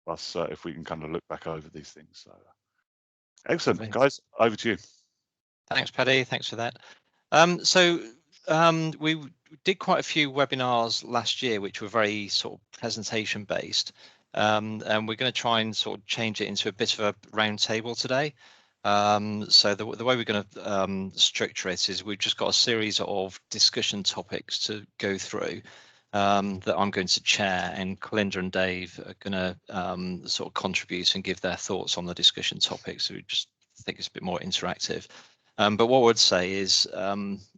us if we can kind of look back over these things. So excellent, guys, over to you. Thanks, Paddy. Thanks for that. We did quite a few webinars last year, which were very sort of presentation based, and we're going to try and sort of change it into a bit of a round table today. So the way we're going to structure it is we've just got a series of discussion topics to go through that I'm going to chair, and Calinda and Dave are going to sort of contribute and give their thoughts on the discussion topics. So we just think it's a bit more interactive. But what I would say is,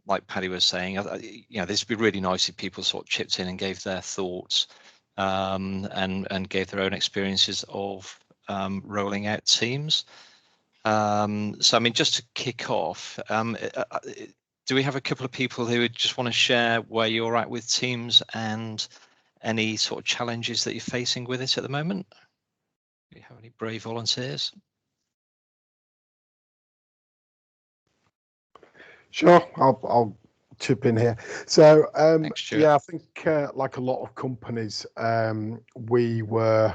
like Paddy was saying, this would be really nice if people sort of chipped in and gave their thoughts and gave their own experiences of rolling out teams. So, I mean, just to kick off, do we have a couple of people who would just want to share where you're at with teams and any sort of challenges that you're facing with it at the moment? Do you have any brave volunteers? Sure, I'll chip in here. So Thanks, yeah, I think like a lot of companies, we were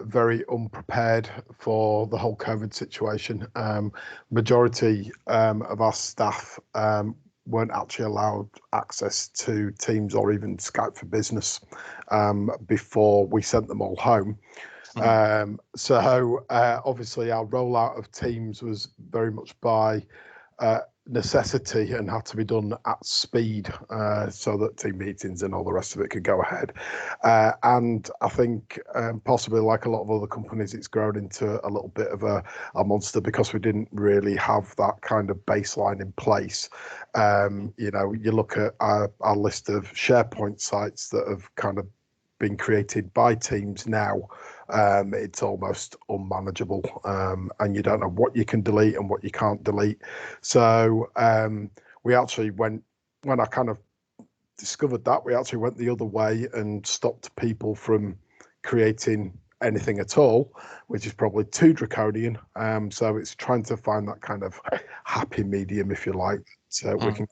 very unprepared for the whole COVID situation. Majority of our staff weren't actually allowed access to Teams or even Skype for Business before we sent them all home. So obviously our rollout of Teams was very much by necessity and had to be done at speed so that team meetings and all the rest of it could go ahead. And I think possibly like a lot of other companies, it's grown into a little bit of a monster because we didn't really have that kind of baseline in place. You look at our list of SharePoint sites that have kind of been created by teams now. It's almost unmanageable, and you don't know what you can delete and what you can't delete. So we actually went, when I kind of discovered that, we actually went the other way and stopped people from creating anything at all, which is probably too draconian. So it's trying to find that kind of happy medium, if you like, so we can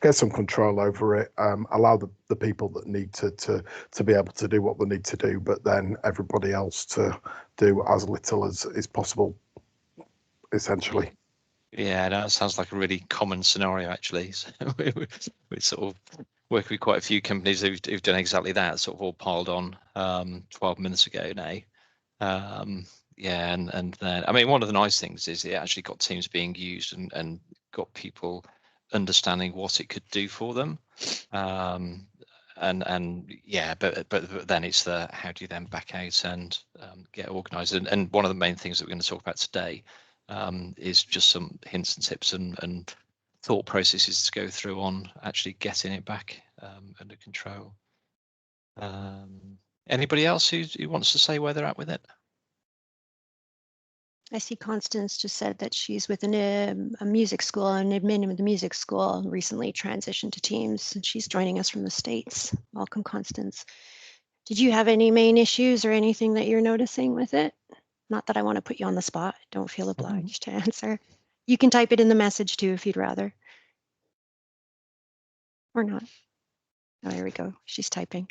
get some control over it, allow the people that need to be able to do what they need to do, but then everybody else to do as little as is possible, essentially. Yeah, that sounds like a really common scenario, actually. So we sort of work with quite a few companies who've done exactly that, sort of all piled on 12 minutes ago now. Yeah, and then, I mean, one of the nice things is it actually got Teams being used and got people understanding what it could do for them. And yeah, but then it's the how do you then back out and get organised? And one of the main things that we're going to talk about today is just some hints and tips and thought processes to go through on actually getting it back under control. Anybody else who wants to say where they're at with it? I see Constance just said that she's within a music school, an admin with the music school, and recently transitioned to Teams, and she's joining us from the States. Welcome, Constance. Did you have any main issues or anything that you're noticing with it? Not that I want to put you on the spot. Don't feel obliged to answer. You can type it in the message too if you'd rather. Or not. Oh, there we go. She's typing.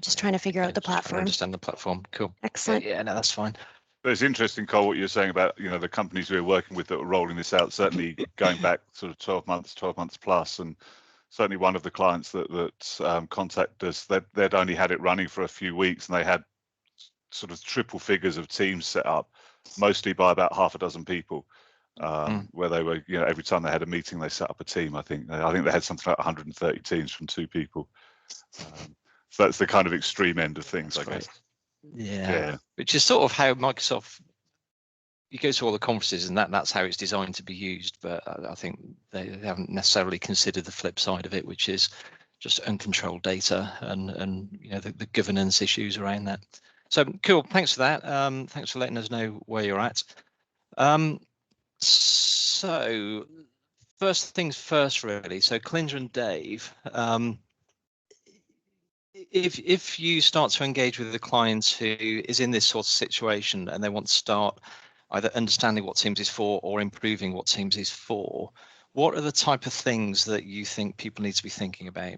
Just trying to figure out the platform. Understand the platform. Cool. Excellent. Yeah, no, that's fine. But it's interesting, Cole, what you're saying about the companies we're working with that are rolling this out. Certainly going back sort of 12 months plus, and certainly one of the clients that contacted us, they'd only had it running for a few weeks, and they had sort of triple figures of teams set up, mostly by about half a dozen people. Where they were, every time they had a meeting, they set up a team. I think they had something like 130 teams from 2 people. So that's the kind of extreme end of things, I guess. Yeah, which is sort of how Microsoft, you go to all the conferences and that's how it's designed to be used, but I think they haven't necessarily considered the flip side of it, which is just uncontrolled data and the governance issues around that. So cool, thanks for that. Thanks for letting us know where you're at. So first things first, really. So Calinda and Dave, if you start to engage with a client who is in this sort of situation and they want to start either understanding what Teams is for or improving what Teams is for, what are the type of things that you think people need to be thinking about?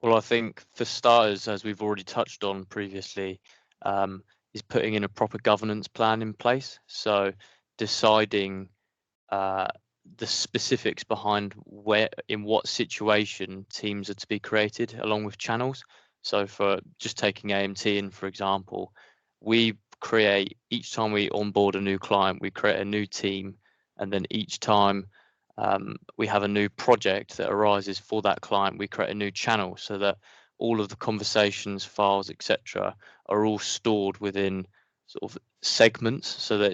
Well, I think for starters, as we've already touched on previously, is putting in a proper governance plan in place. So deciding the specifics behind where, in what situation teams are to be created, along with channels. So for just taking AMT in, for example, we create, each time we onboard a new client, we create a new team, and then each time we have a new project that arises for that client, we create a new channel, so that all of the conversations, files, etc., are all stored within sort of segments, so that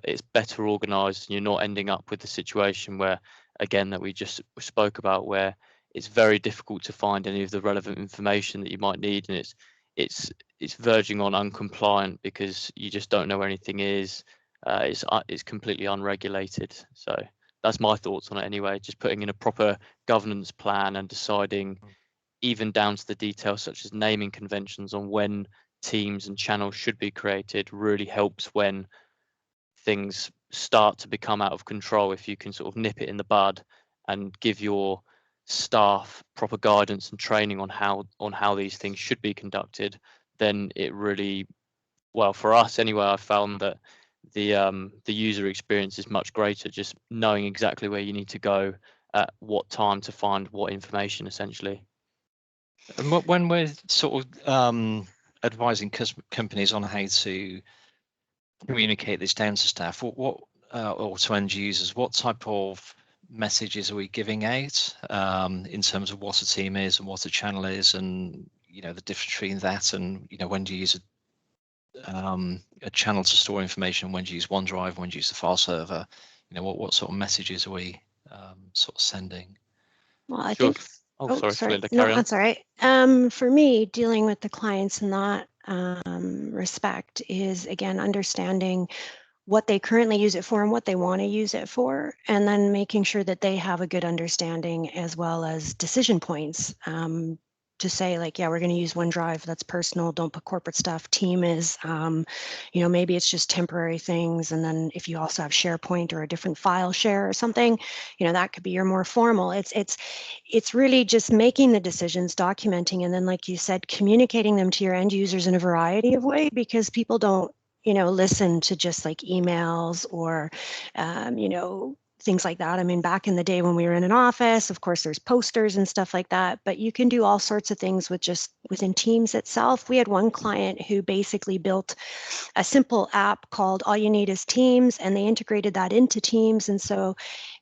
it's better organized, and you're not ending up with the situation where, again, that we just spoke about, where it's very difficult to find any of the relevant information that you might need, and it's verging on uncompliant because you just don't know where anything is. It's completely unregulated. So that's my thoughts on it anyway. Just putting in a proper governance plan and deciding, even down to the details such as naming conventions on when teams and channels should be created, really helps when things start to become out of control. If you can sort of nip it in the bud and give your staff proper guidance and training on how these things should be conducted, then it really, well, for us anyway, I found that the user experience is much greater, just knowing exactly where you need to go at what time to find what information, essentially. And when we're sort of advising companies on how to communicate this down to staff, what or to end users, what type of messages are we giving out in terms of what a team is and what a channel is, and the difference between that and when do you use a channel to store information, when do you use OneDrive, when do you use the file server? What sort of messages are we sort of sending? Well, I Sure. think. Sorry, Linda, No, carry on. that's all right. For me, dealing with the clients in that respect is, again, understanding what they currently use it for and what they want to use it for, and then making sure that they have a good understanding as well as decision points to say, like, yeah, we're going to use OneDrive, that's personal, don't put corporate stuff. Team is, maybe it's just temporary things. And then if you also have SharePoint or a different file share or something, that could be your more formal. It's really just making the decisions, documenting, and then, like you said, communicating them to your end users in a variety of ways, because people don't listen to just like emails or, things like that. I mean, back in the day when we were in an office, of course, there's posters and stuff like that, but you can do all sorts of things with just within Teams itself. We had one client who basically built a simple app called All You Need Is Teams, and they integrated that into Teams. And so,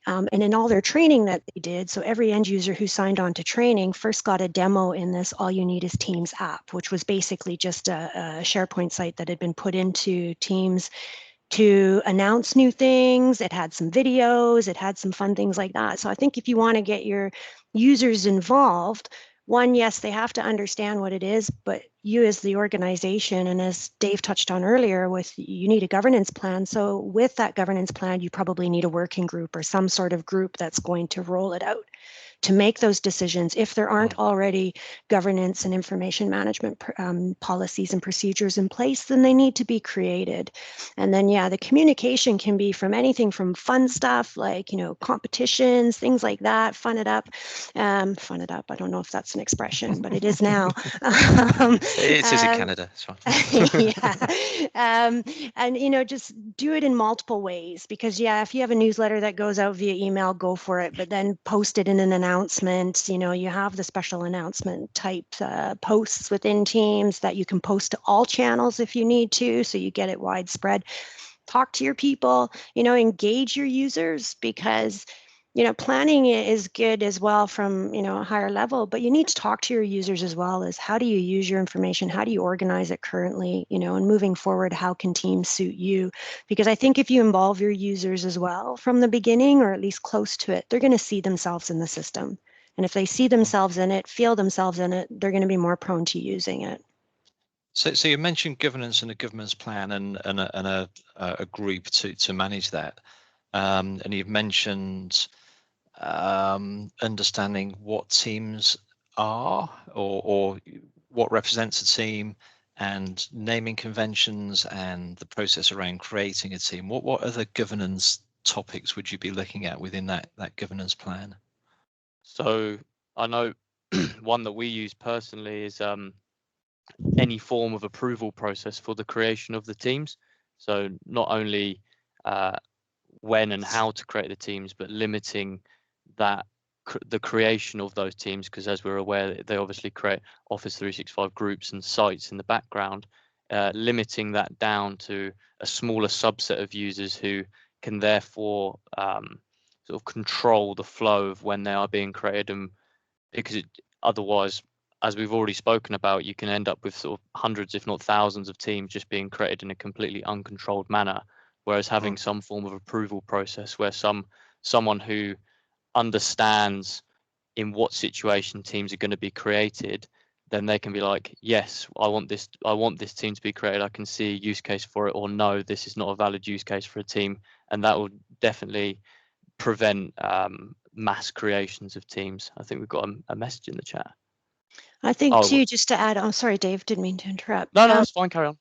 and in all their training that they did, so every end user who signed on to training first got a demo in this All You Need Is Teams app, which was basically just a SharePoint site that had been put into Teams to announce new things. It had some videos, it had some fun things like that. So I think if you want to get your users involved, one, yes, they have to understand what it is, but you as the organization, and as Dave touched on earlier, you need a governance plan. So with that governance plan, you probably need a working group or some sort of group that's going to roll it out to make those decisions. If there aren't already governance and information management policies and procedures in place, then they need to be created. And then, yeah, the communication can be from anything from fun stuff like, competitions, things like that, fun it up. Fun it up. I don't know if that's an expression, but it is now. It is in Canada. It's fine. Yeah. And, just do it in multiple ways, because, yeah, if you have a newsletter that goes out via email, go for it, but then post it in an announcement. You have the special announcement type posts within Teams that you can post to all channels if you need to, so you get it widespread. Talk to your people, engage your users, because planning is good as well from a higher level, but you need to talk to your users as well as how do you use your information, how do you organize it currently, and moving forward, how can Teams suit you? Because I think if you involve your users as well from the beginning, or at least close to it, they're going to see themselves in the system. And if they see themselves in it, feel themselves in it, they're going to be more prone to using it. So you mentioned governance and a governance plan and a group to manage that, and you've mentioned understanding what teams are or what represents a team, and naming conventions and the process around creating a team, what other governance topics would you be looking at within that governance plan? So I know one that we use personally is any form of approval process for the creation of the teams. So not only when and how to create the teams, but limiting that the creation of those teams, because as we're aware, they obviously create Office 365 groups and sites in the background, limiting that down to a smaller subset of users who can therefore sort of control the flow of when they are being created, and because otherwise, as we've already spoken about, you can end up with sort of hundreds, if not thousands, of teams just being created in a completely uncontrolled manner. Whereas having some form of approval process where someone who understands in what situation teams are going to be created, then they can be like, yes, I want this team to be created. I can see a use case for it, or no, this is not a valid use case for a team, and that will definitely prevent mass creations of teams. I think we've got a message in the chat. I think too, just to add, I'm sorry, Dave, didn't mean to interrupt. No, that's fine. Carry on.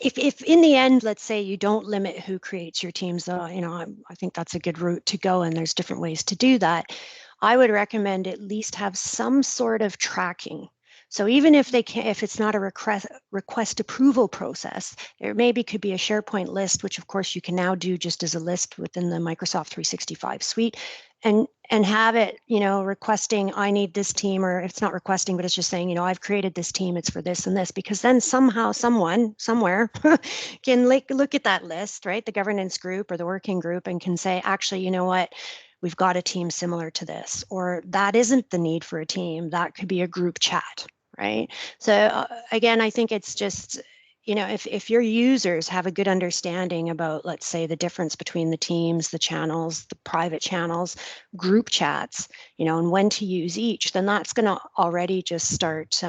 If in the end, let's say you don't limit who creates your teams, though, I think that's a good route to go, and there's different ways to do that. I would recommend at least have some sort of tracking. So even if it's not a request approval process, there maybe could be a SharePoint list, which of course you can now do just as a list within the Microsoft 365 suite, and have it, requesting, I need this team, or if it's not requesting, but it's just saying, I've created this team, it's for this and this, because then somehow, someone, somewhere can look at that list, right? The governance group or the working group, and can say, actually, you know what? We've got a team similar to this, or that isn't the need for a team. That could be a group chat, right? So again, I think it's just, if your users have a good understanding about, let's say, the difference between the teams, the channels, the private channels, group chats, and when to use each, then that's going to already just start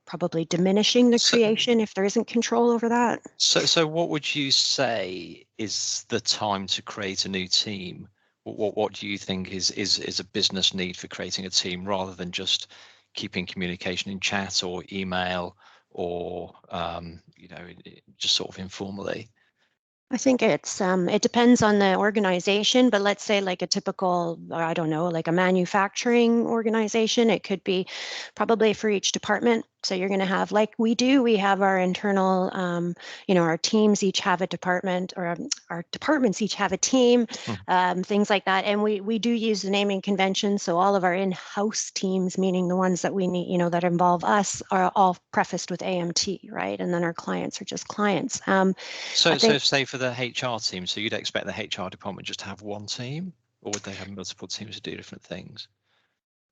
probably diminishing the creation if there isn't control over that. So what would you say is the time to create a new team? What do you think is a business need for creating a team, rather than just keeping communication in chat or email, or just sort of informally? I think it depends on the organization, but let's say like a typical, I don't know, like a manufacturing organization, it could be probably for each department. So you're going to have, like we have our internal, our teams each have a department, or our departments each have a team, things like that. And we do use the naming convention. So all of our in-house teams, meaning the ones that we need, that involve us, are all prefaced with AMT, right? And then our clients are just clients. So say for the HR team, so you'd expect the HR department just to have one team, or would they have multiple teams to do different things?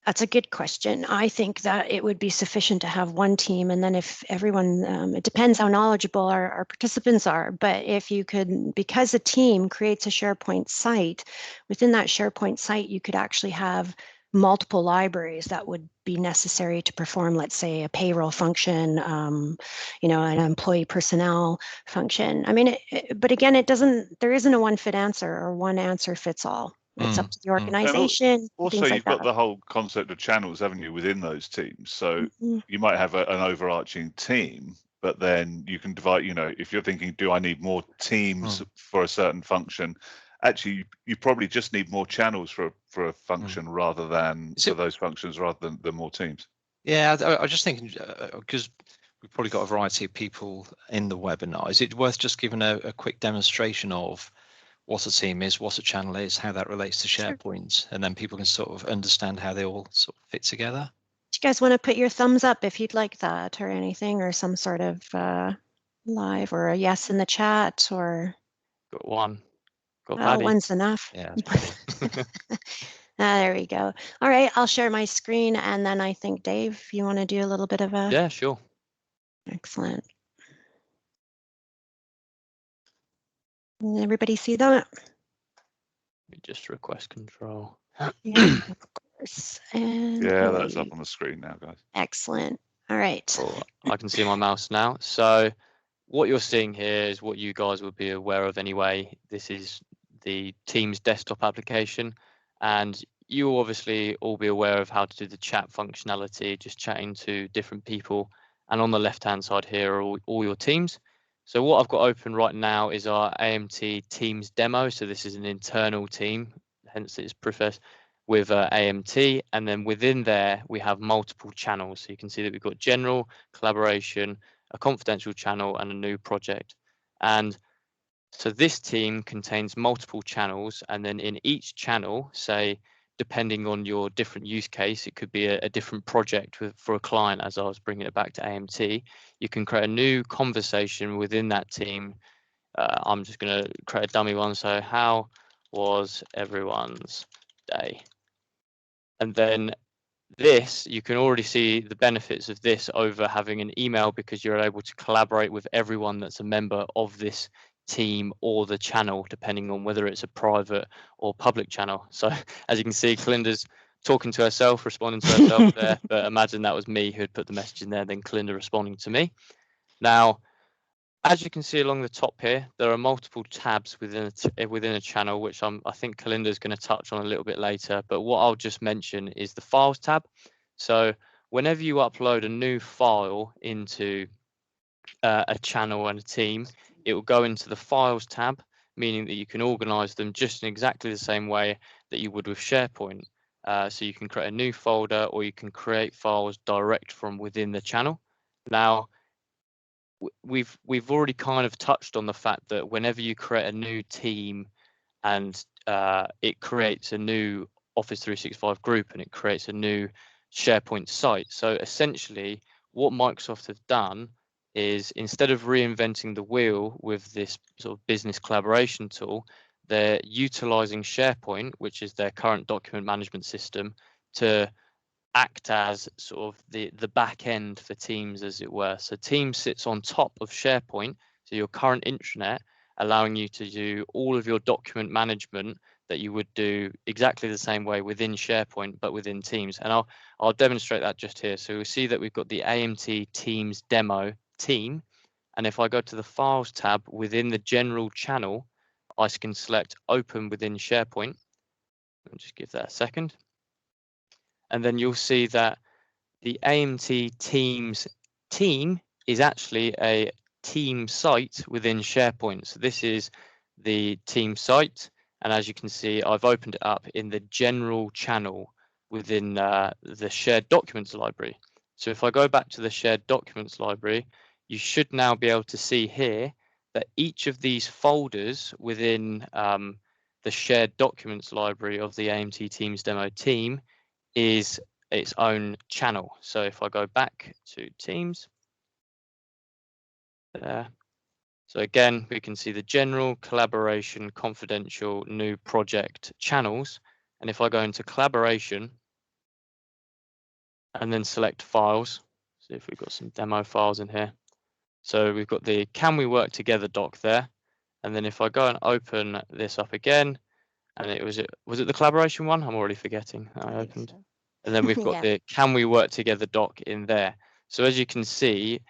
That's a good question. I think that it would be sufficient to have one team, and then if everyone, it depends how knowledgeable our participants are, but if you could, because a team creates a SharePoint site, within that SharePoint site, you could actually have multiple libraries that would be necessary to perform, let's say, a payroll function, an employee personnel function. I mean, but again, there isn't a one fit answer or one answer fits all. It's up to the organization. Also, you've got the whole concept of channels, haven't you, within those teams? So you might have an overarching team, but then you can divide, if you're thinking, do I need more teams for a certain function? Actually, you probably just need more channels for a function rather than for those functions, rather than more teams. Yeah, I was just thinking, because we've probably got a variety of people in the webinar. Is it worth just giving a quick demonstration of what a team is, what a channel is, how that relates to SharePoint, and then people can sort of understand how they all sort of fit together? Do you guys want to put your thumbs up if you'd like that, or anything, or some sort of live, or a yes in the chat, or? Got one. One's enough. Yeah. There we go. All right, I'll share my screen, and then I think, Dave, you want to do a little bit of a? Yeah, sure. Excellent. Everybody see that? Let me just request control. Yeah, of course. And yeah, that's up on the screen now, guys. Excellent. All right. Cool. I can see my mouse now. So what you're seeing here is what you guys would be aware of anyway. This is the Teams desktop application, and you will obviously all be aware of how to do the chat functionality, just chatting to different people And on the left-hand side here are all your teams. So what I've got open right now is our AMT Teams demo. So this is an internal team, hence it's prefaced with AMT. And then within there, we have multiple channels. So you can see that we've got general, collaboration, a confidential channel, and a new project. And so this team contains multiple channels, and then in each channel, say, depending on your different use case, it could be a different project for a client. As I was bringing it back to AMT, you can create a new conversation within that team. I'm just going to create a dummy one. So how was everyone's day? And then this, you can already see the benefits of this over having an email, because you're able to collaborate with everyone that's a member of this team or the channel, depending on whether it's a private or public channel. So as you can see, Calinda's talking to herself, responding to herself there, but imagine that was me who had put the message in there, then Calinda responding to me. Now, as you can see along the top here, there are multiple tabs within a channel, which I think Calinda is going to touch on a little bit later. But what I'll just mention is the Files tab. So whenever you upload a new file into a channel and a team, it will go into the Files tab, meaning that you can organize them just in exactly the same way that you would with SharePoint. So you can create a new folder, or you can create files direct from within the channel. Now, we've already kind of touched on the fact that whenever you create a new team and it creates a new Office 365 group and it creates a new SharePoint site. So essentially what Microsoft have done is, instead of reinventing the wheel with this sort of business collaboration tool, they're utilizing SharePoint, which is their current document management system, to act as sort of the back end for Teams, as it were. So Teams sits on top of SharePoint, so your current intranet, allowing you to do all of your document management that you would do exactly the same way within SharePoint, but within Teams. And I'll demonstrate that just here. So we see that we've got the AMT Teams demo team. And if I go to the Files tab within the general channel, I can select Open within SharePoint. I'll just give that a second. And then you'll see that the AMT Teams team is actually a team site within SharePoint. So this is the team site. And as you can see, I've opened it up in the general channel within the shared documents library. So if I go back to the shared documents library, you should now be able to see here that each of these folders within the shared documents library of the AMT Teams demo team is its own channel. So if I go back to Teams, there. So again, we can see the general, collaboration, confidential, new project channels. And if I go into collaboration and then select files, see if we've got some demo files in here. So we've got the Can We Work Together doc there. And then if I go and open this up again, and was it the collaboration one? I'm already forgetting. I opened. So. And then we've got Yeah. the Can We Work Together doc in there. So as you can see,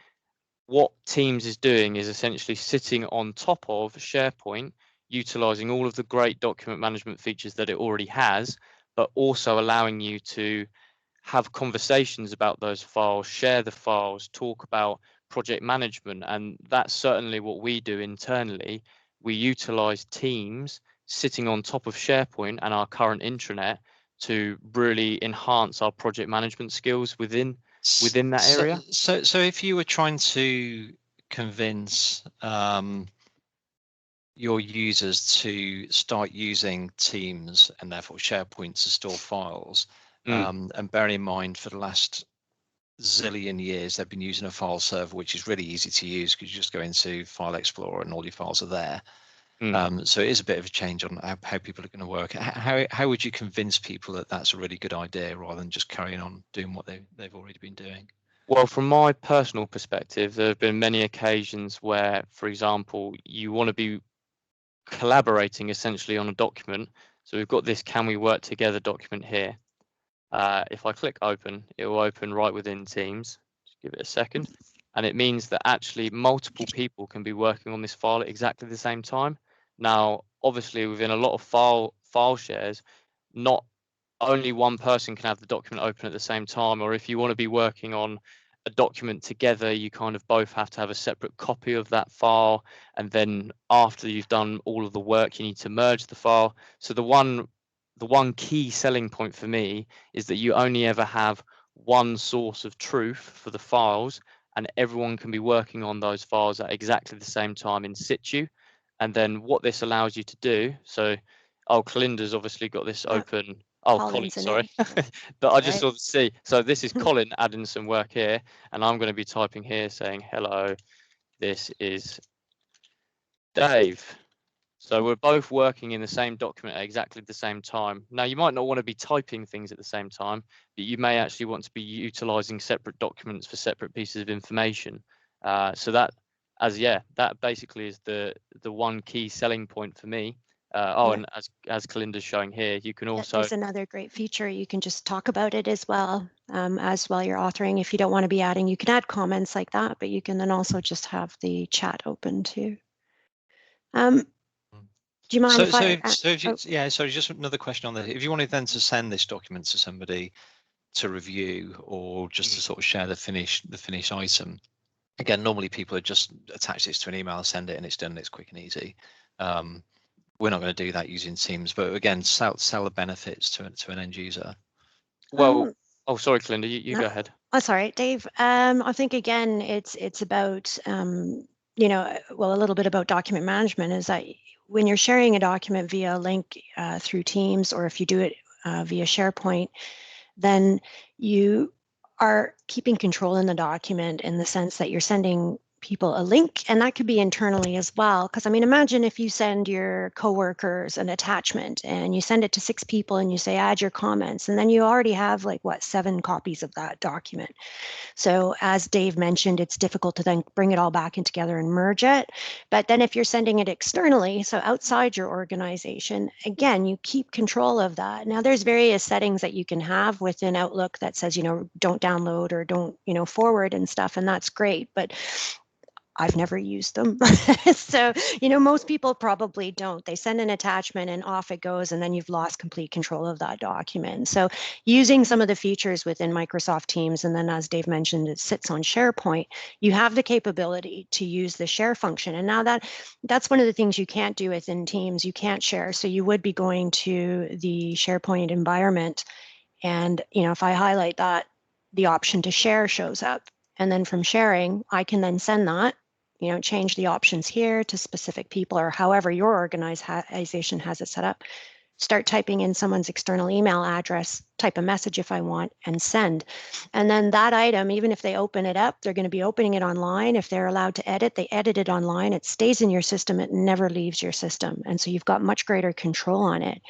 what Teams is doing is essentially sitting on top of SharePoint, utilizing all of the great document management features that it already has, but also allowing you to have conversations about those files, share the files, talk about project management. And that's certainly what we do internally. We utilize Teams sitting on top of SharePoint and our current intranet to really enhance our project management skills within that area. So if you were trying to convince your users to start using Teams and therefore SharePoint to store files, and bearing in mind for the last zillion years they've been using a file server, which is really easy to use because you just go into File Explorer and all your files are there. So it is a bit of a change on how people are going to work. How would you convince people that that's a really good idea rather than just carrying on doing what they've already been doing? Well, from my personal perspective, there have been many occasions where, for example, you want to be collaborating essentially on a document. So we've got this Can We Work Together document here. If I click open, it will open right within Teams. Just give it a second. And it means that actually multiple people can be working on this file at exactly the same time. Now, obviously, within a lot of file shares, not only one person can have the document open at the same time, or if you want to be working on a document together, you kind of both have to have a separate copy of that file, and then after you've done all of the work, you need to merge the file. So the one key selling point for me is that you only ever have one source of truth for the files, and everyone can be working on those files at exactly the same time in situ. And then what this allows you to do, so Calinda's obviously got this open. Colin, sorry. But I just saw the C. So this is Colin adding some work here, and I'm going to be typing here saying, hello, this is Dave. So we're both working in the same document at exactly the same time. Now, you might not want to be typing things at the same time, but you may actually want to be utilizing separate documents for separate pieces of information. So that basically is the one key selling point for me. And as Calinda's showing here, you can also. There's another great feature. You can just talk about it as well while you're authoring. If you don't want to be adding, you can add comments like that, but you can then also just have the chat open too. Do you mind sorry, just another question on that. If you wanted then to send this document to somebody to review, or just to sort of share the finished item, again, normally people would just attach this to an email, send it, and it's done. It's quick and easy. We're not going to do that using Teams, but again, sell the benefits to an end user. Well, sorry, Calinda, you go ahead. Oh, sorry, Dave. I think again, it's about a little bit about document management. Is that when you're sharing a document via a link through Teams, or if you do it via SharePoint, then you are keeping control in the document, in the sense that you're sending people a link, and that could be internally as well. Because I mean, imagine if you send your coworkers an attachment and you send it to 6 people and you say add your comments, and then you already have 7 copies of that document. So as Dave mentioned, it's difficult to then bring it all back in together and merge it. But then if you're sending it externally, so outside your organization, again, you keep control of that. Now there's various settings that you can have within Outlook that says, don't download or don't, forward and stuff, and that's great. But I've never used them. So, most people probably don't. They send an attachment and off it goes, and then you've lost complete control of that document. So using some of the features within Microsoft Teams, and then as Dave mentioned, it sits on SharePoint, you have the capability to use the share function. And now that's one of the things you can't do within Teams. You can't share. So you would be going to the SharePoint environment. And, if I highlight that, the option to share shows up. And then from sharing, I can then send that, change the options here to specific people, or however your organization has it set up. Start typing in someone's external email address, type a message if I want, and send. And then that item, even if they open it up, they're going to be opening it online. If they're allowed to edit, they edit it online. It stays in your system. It never leaves your system. And so you've got much greater control on it.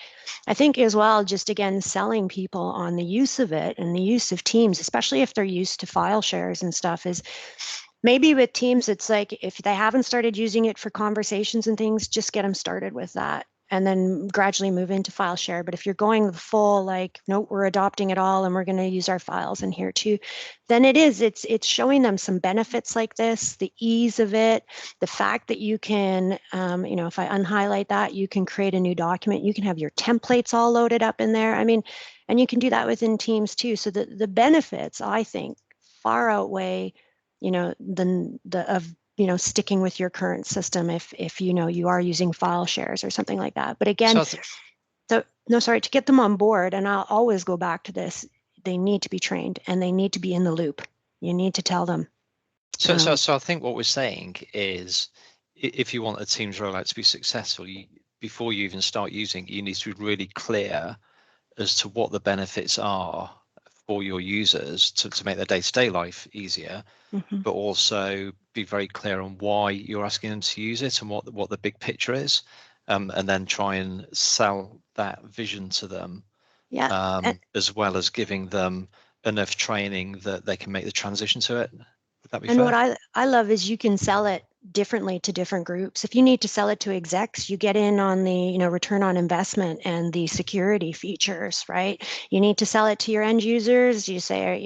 I think as well, just again, selling people on the use of it and the use of Teams, especially if they're used to file shares and stuff, is maybe with Teams, it's like if they haven't started using it for conversations and things, just get them started with that, and then gradually move into file share. But if you're going the full, no, we're adopting it all and we're going to use our files in here too, then it's showing them some benefits like this, the ease of it, the fact that you can, if I unhighlight that, you can create a new document, you can have your templates all loaded up in there. I mean, and you can do that within Teams too. So the benefits, I think, far outweigh sticking with your current system if you are using file shares or something like that. But again, to get them on board, and I'll always go back to this, they need to be trained and they need to be in the loop. You need to tell them. So I think what we're saying is, if you want a Teams rollout to be successful, before you even start using it, you need to be really clear as to what the benefits are for your users to make their day-to-day life easier, but also be very clear on why you're asking them to use it and what the big picture is, and then try and sell that vision to them, as well as giving them enough training that they can make the transition to it. Would that be fair? What I love is you can sell it differently to different groups. If you need to sell it to execs, you get in on the return on investment and the security features, right? You need to sell it to your end users, you say,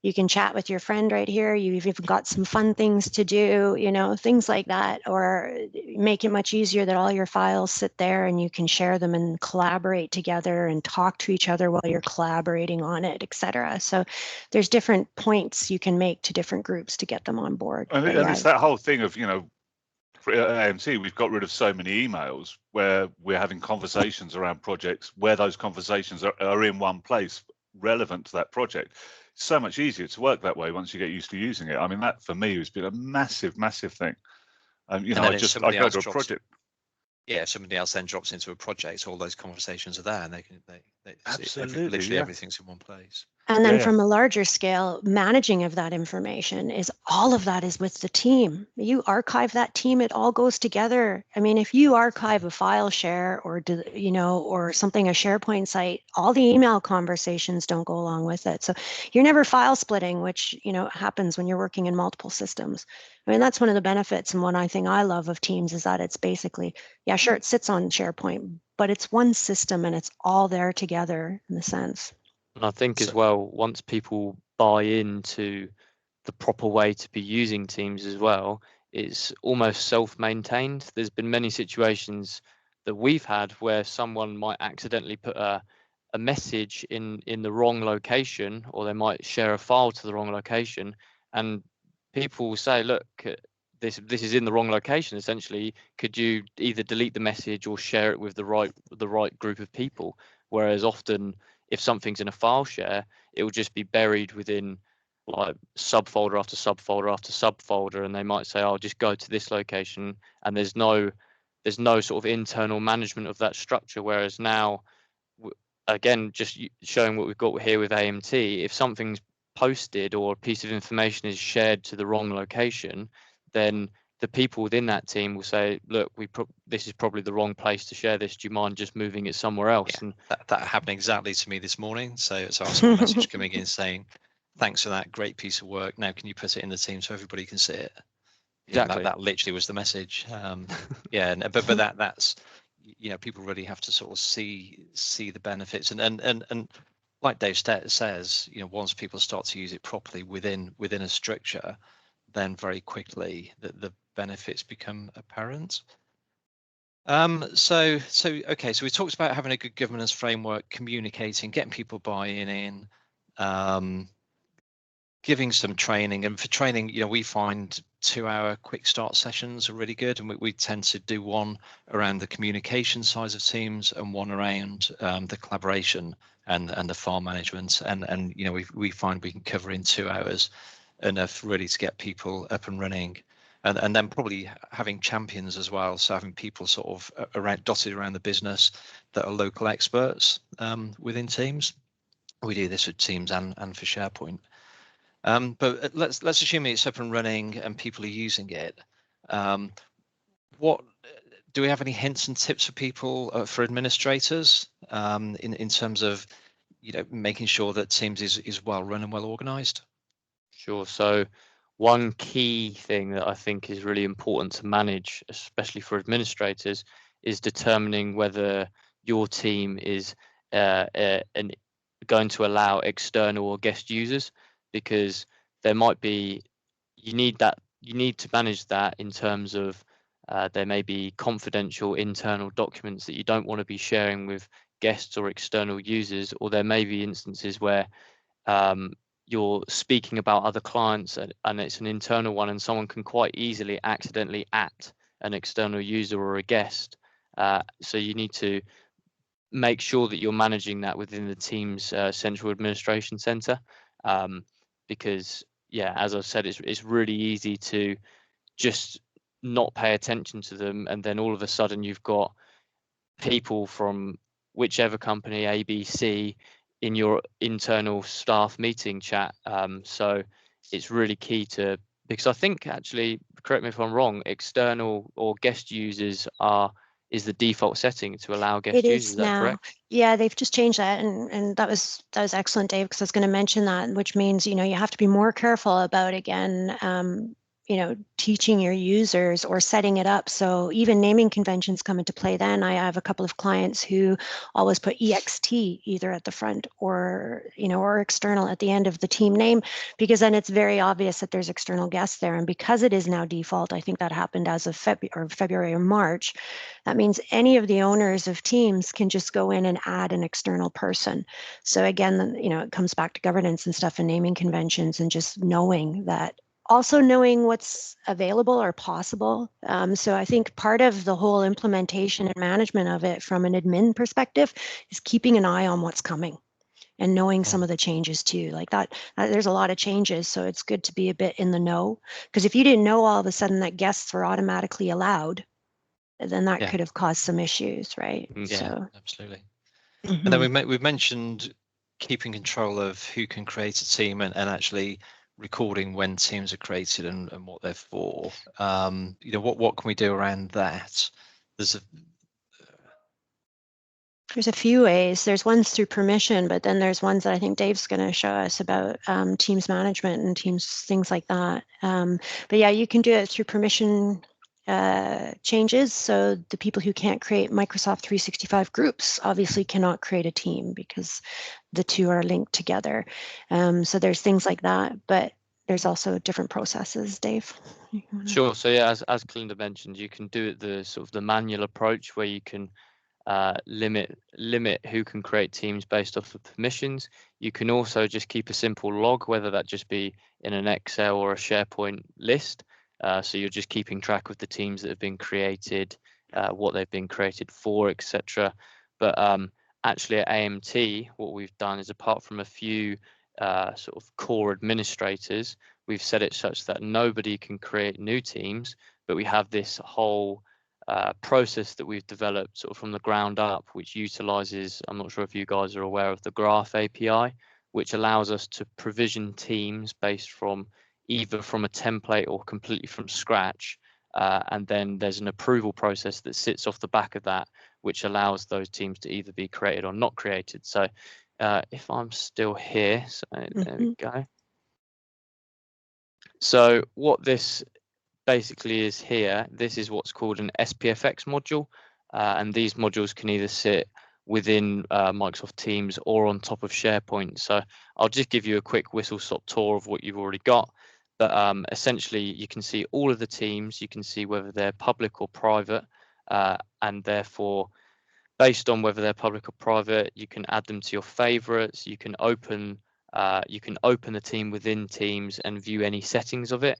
You can chat with your friend right here. You've even got some fun things to do, you know, things like that, or make it much easier that all your files sit there and you can share them and collaborate together and talk to each other while you're collaborating on it, etc. So there's different points you can make to different groups to get them on board. And it's that whole thing of, you know, for AMT, we've got rid of so many emails where we're having conversations around projects where those conversations are in one place relevant to that project. It's so much easier to work that way once you get used to using it. I mean, that for me has been a massive thing. You know, I go to a project. Yeah, if somebody else then drops into a project, all those conversations are there, and they absolutely, literally everything's in one place. And then from a larger scale, managing of that information is all of that is with the team. You archive that team, it all goes together. I mean, if you archive a file share or, you know, or something, a SharePoint site, all the email conversations don't go along with it. So you're never file splitting, which, you know, happens when you're working in multiple systems. I mean, that's one of the benefits. And one thing I love of Teams is that it's basically, yeah, sure, it sits on SharePoint, but it's one system and it's all there together in the sense. And I think as well, once people buy into the proper way to be using Teams as well, it's almost self-maintained. There's been many situations that we've had where someone might accidentally put a message in the wrong location, or they might share a file to the wrong location, and people will say, look, this is in the wrong location. Essentially, could you either delete the message or share it with the right group of people? Whereas often, if something's in a file share, it will just be buried within like subfolder after subfolder after subfolder, and they might say, "I'll just go to this location," and there's no sort of internal management of that structure. Whereas now, again, just showing what we've got here with AMT, if something's posted or a piece of information is shared to the wrong location, then the people within that team will say, look, this is probably the wrong place to share this. Do you mind just moving it somewhere else? Yeah, and that happened exactly to me this morning. So I saw a message coming in saying, thanks for that great piece of work. Now, can you put it in the team so everybody can see it? Exactly. That literally was the message. Yeah, but that's, you know, people really have to sort of see the benefits, and like Dave says, you know, once people start to use it properly within a structure, then very quickly the benefits become apparent. So we talked about having a good governance framework, communicating, getting people buy-in in, giving some training. And for training, you know, we find 2-hour quick start sessions are really good, and we tend to do one around the communication size of Teams and one around the collaboration and the file management, and you know, we find we can cover in 2 hours enough really to get people up and running, and then probably having champions as well, so having people sort of dotted around the business that are local experts within Teams. We do this with Teams and for SharePoint, but let's assume it's up and running and people are using it. What do we have any hints and tips for people, for administrators, in terms of, you know, making sure that Teams is well run and well organized? Sure. So one key thing that I think is really important to manage, especially for administrators, is determining whether your team is going to allow external or guest users, because there might be, you need to manage that in terms of there may be confidential internal documents that you don't want to be sharing with guests or external users, or there may be instances where you're speaking about other clients and it's an internal one, and someone can quite easily accidentally at an external user or a guest. So you need to make sure that you're managing that within the Teams central administration center, because, yeah, as I've said, it's really easy to just not pay attention to them, and then all of a sudden you've got people from whichever company, ABC, in your internal staff meeting chat. So it's really key because I think, actually, correct me if I'm wrong, external or guest users is the default setting to allow guest users. Is that correct? Yeah, they've just changed that, and that was excellent, Dave, because I was going to mention that, which means, you know, you have to be more careful about, again, teaching your users or setting it up. So even naming conventions come into play then. I have a couple of clients who always put EXT either at the front or, or external at the end of the team name, because then it's very obvious that there's external guests there. And because it is now default, I think that happened as of February or March, that means any of the owners of teams can just go in and add an external person. So again, it comes back to governance and stuff and naming conventions and just knowing that. Also knowing what's available or possible. So I think part of the whole implementation and management of it from an admin perspective is keeping an eye on what's coming and knowing some of the changes too. Like that, there's a lot of changes. So it's good to be a bit in the know, because if you didn't know all of a sudden that guests were automatically allowed, then that could have caused some issues, right? Yeah, so. Absolutely. Mm-hmm. And then we've mentioned keeping control of who can create a team and actually recording when teams are created and what they're for. What can we do around that? There's a few ways. There's ones through permission, but then there's ones that I think Dave's going to show us about teams management and teams, things like that. But yeah, you can do it through permission changes. So the people who can't create Microsoft 365 groups obviously cannot create a team because the two are linked together. So there's things like that, but there's also different processes. Dave? Sure. So yeah, as Calinda mentioned, you can do it the sort of the manual approach where you can limit who can create teams based off of permissions. You can also just keep a simple log, whether that just be in an Excel or a SharePoint list. So you're just keeping track of the teams that have been created, what they've been created for, etc. But actually at AMT, what we've done is, apart from a few sort of core administrators, we've set it such that nobody can create new teams, but we have this whole process that we've developed sort of from the ground up, which utilizes, I'm not sure if you guys are aware of the Graph API, which allows us to provision teams based from either from a template or completely from scratch. And then there's an approval process that sits off the back of that, which allows those teams to either be created or not created. So if I'm still here, so there we go. So what this basically is here, this is what's called an SPFX module. And these modules can either sit within Microsoft Teams or on top of SharePoint. So I'll just give you a quick whistle-stop tour of what you've already got. But essentially, you can see all of the teams. You can see whether they're public or private, and therefore, based on whether they're public or private, you can add them to your favorites. You can open the team within Teams and view any settings of it.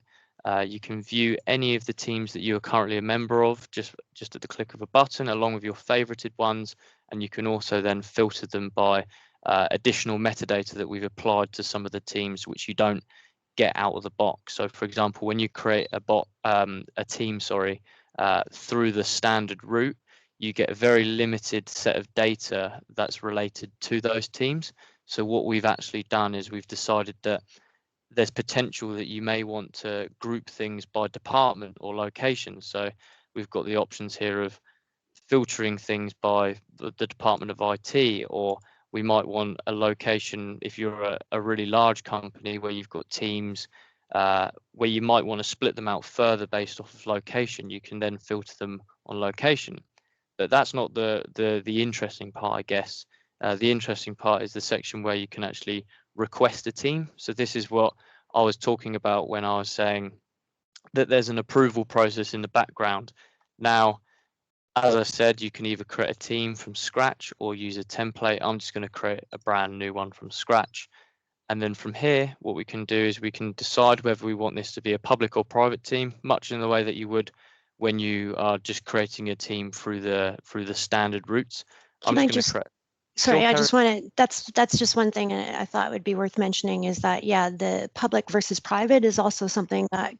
You can view any of the teams that you are currently a member of just at the click of a button, along with your favorited ones. And you can also then filter them by additional metadata that we've applied to some of the teams, which you don't get out of the box. So, for example, when you create a team, through the standard route, you get a very limited set of data that's related to those teams. So what we've actually done is we've decided that there's potential that you may want to group things by department or location. So we've got the options here of filtering things by the Department of IT, or we might want a location if you're a really large company where you've got teams where you might want to split them out further based off of location. You can then filter them on location. But that's not the interesting part, I guess. The interesting part is the section where you can actually request a team. So this is what I was talking about when I was saying that there's an approval process in the background. Now, as I said, you can either create a team from scratch or use a template. I'm just going to create a brand new one from scratch. And then from here, what we can do is we can decide whether we want this to be a public or private team, much in the way that you would when you are just creating a team through the standard routes. Sorry, I just want to, that's just one thing I thought would be worth mentioning is that, yeah, the public versus private is also something that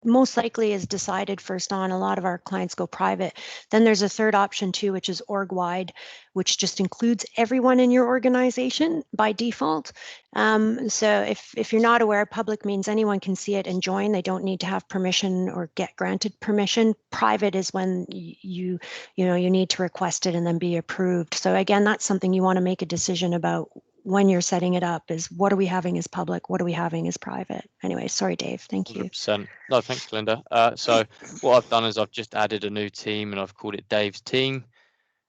most likely is decided first on. A lot of our clients go private. Then there's a third option too, which is org-wide, which just includes everyone in your organization by default. So if you're not aware, public means anyone can see it and join. They don't need to have permission or get granted permission. Private is when you need to request it and then be approved. So again, that's something you want to make a decision about when you're setting it up is what are we having as public, what are we having as private. Anyway, sorry, Dave. Thank you. 100%. No, thanks, Linda. So what I've done is I've just added a new team and I've called it Dave's team.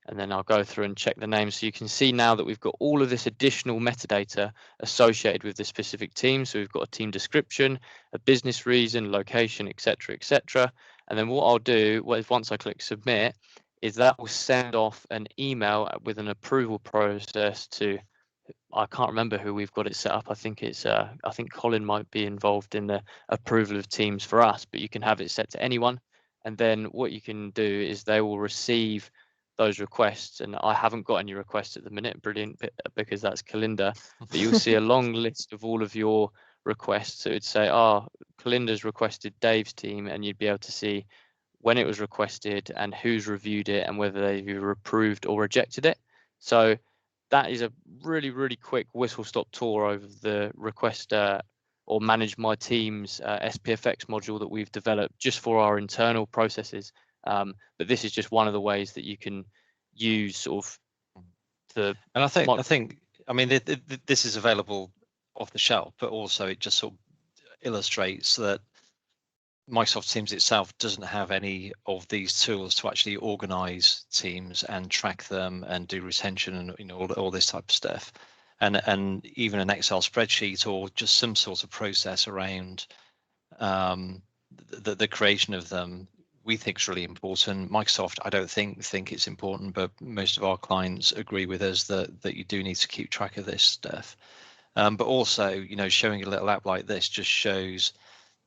And then I'll go through and check the names. So you can see now that we've got all of this additional metadata associated with the specific team. So we've got a team description, a business reason, location, etc., etc. And then what I'll do once I click submit is that will send off an email with an approval process to, I can't remember who we've got it set up. I think it's I think Colin might be involved in the approval of teams for us, but you can have it set to anyone. And then what you can do is they will receive those requests, and I haven't got any requests at the minute, brilliant, because that's Kalinda, but you'll see a long list of all of your requests. So it'd say, Kalinda's requested Dave's team, and you'd be able to see when it was requested and who's reviewed it and whether they've either approved or rejected it. So that is a really, really quick whistle-stop tour over the request or manage my team's SPFX module that we've developed just for our internal processes. But this is just one of the ways that you can use sort of the. And I mean, this is available off the shelf, but also it just sort of illustrates that Microsoft Teams itself doesn't have any of these tools to actually organize teams and track them and do retention and all this type of stuff. And even an Excel spreadsheet or just some sort of process around the creation of them, we think is really important. Microsoft, I don't think it's important, but most of our clients agree with us that you do need to keep track of this stuff. But also, showing a little app like this just shows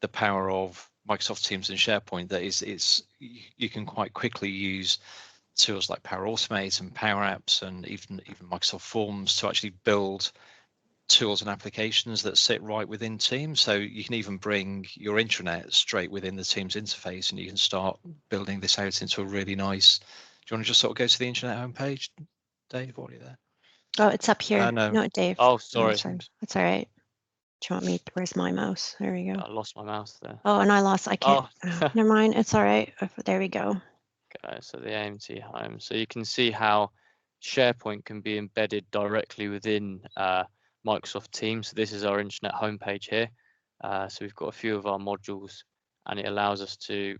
the power of Microsoft Teams and SharePoint. That you can quite quickly use tools like Power Automate and Power Apps and even Microsoft Forms to actually build tools and applications that sit right within Teams. So you can even bring your intranet straight within the Teams interface, and you can start building this out into a really nice. Do you want to just sort of go to the intranet homepage, Dave? What are you there? Oh, it's up here. No. Not Dave. Oh, sorry. Oh, sorry. That's all right. Do you want me? Where's my mouse? There we go. I lost my mouse there. Oh, and I can't. Oh, never mind. It's all right. There we go. Okay, so the AMT home. So you can see how SharePoint can be embedded directly within Microsoft Teams. So this is our internet homepage here. So we've got a few of our modules, and it allows us to,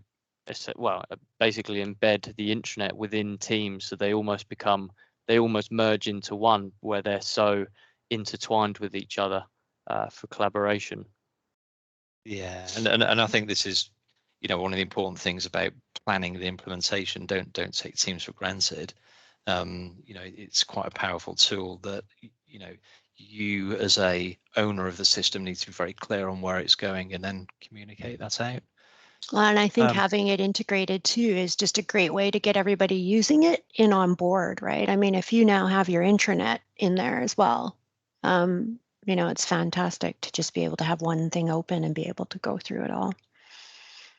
basically embed the intranet within Teams. So they almost merge into one, where they're so intertwined with each other for collaboration. Yeah, and I think this is, one of the important things about planning the implementation. Don't take Teams for granted. It's quite a powerful tool that you as a owner of the system need to be very clear on where it's going and then communicate that out. Well, and I think having it integrated too is just a great way to get everybody using it in on board, right? I mean, if you now have your intranet in there as well, it's fantastic to just be able to have one thing open and be able to go through it all.